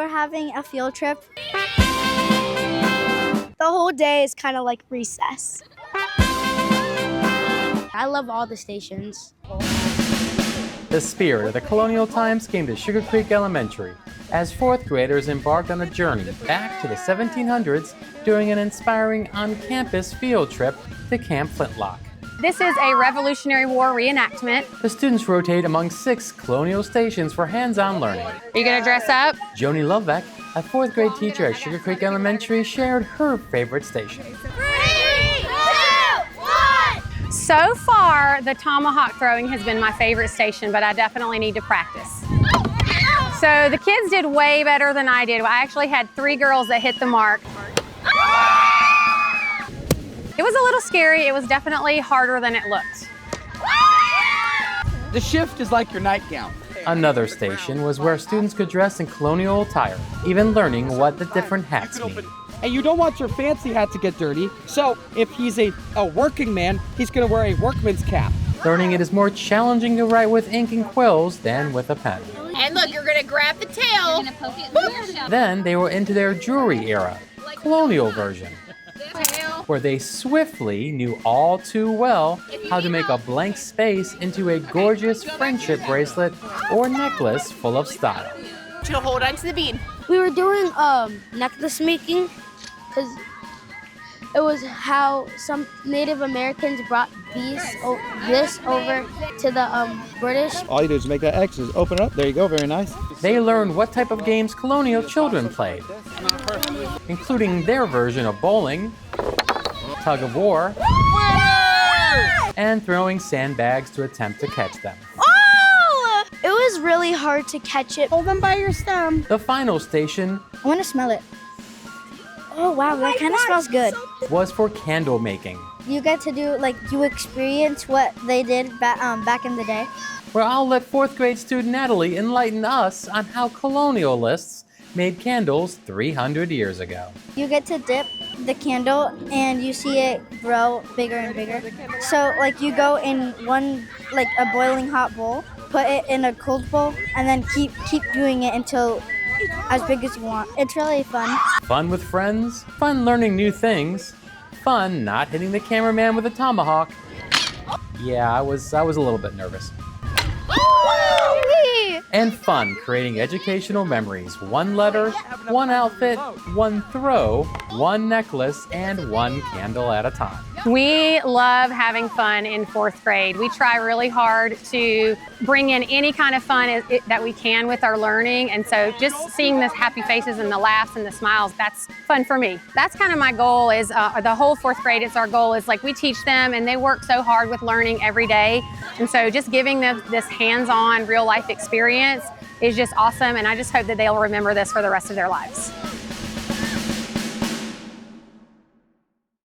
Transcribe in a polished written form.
we're having a field trip. The whole day is kind of like recess. I love all the stations. The spirit of the colonial times came to Sugar Creek Elementary as fourth graders embarked on a journey back to the 1700s during an inspiring on-campus field trip to Camp Flintlock. This is a Revolutionary War reenactment. The students rotate among 6 colonial stations for hands-on learning. Are you gonna dress up? Joni Lovebeck, a fourth grade teacher at Sugar Creek Elementary, shared her favorite station. 3, 2, 1! So far, the tomahawk throwing has been my favorite station, but I definitely need to practice. So the kids did way better than I did. I actually had 3 girls that hit the mark. It was a little scary. It was definitely harder than it looked. The shift is like your nightgown. Another station was where students could dress in colonial attire, even learning what the different hats mean. And you don't want your fancy hat to get dirty, so if he's a working man, he's gonna wear a workman's cap. Learning it is more challenging to write with ink and quills than with a pen. And look, you're gonna grab the tail. Then they were into their jewelry era, colonial version, where they swiftly knew all too well how to make a blank space into a gorgeous friendship bracelet or necklace full of style. To hold on to the bead. We were doing necklace making because it was how some Native Americans brought this over to the British. All you do is make that X, is open it up. There you go, very nice. They learned what type of games colonial children played, including their version of bowling, tug of war, and throwing sandbags to attempt to catch them. Oh! It was really hard to catch it. Hold them by your stem. The final station I want to smell it. Oh wow, that kind of smells good. was for candle making, You get to do, like, you experience what they did back in the day. where I'll let fourth grade student Natalie enlighten us on how colonialists made candles 300 years ago. You get to dip the candle and you see it grow bigger and bigger. So, like, you go in one, like, a boiling hot bowl, put it in a cold bowl, and then keep doing it until as big as you want. It's really fun. Fun with friends, fun learning new things, fun not hitting the cameraman with a tomahawk. Yeah, I was a little bit nervous. And fun creating educational memories. 1 letter, 1 outfit, 1 throw, 1 necklace, and 1 candle at a time. We love having fun in 4th grade. We try really hard to bring in any kind of fun that we can with our learning. And so just seeing the happy faces and the laughs and the smiles, that's fun for me. That's kind of my goal is the whole 4th grade, it's our goal is like we teach them and they work so hard with learning every day. And so just giving them this hands-on real life experience is just awesome. And I just hope that they'll remember this for the rest of their lives.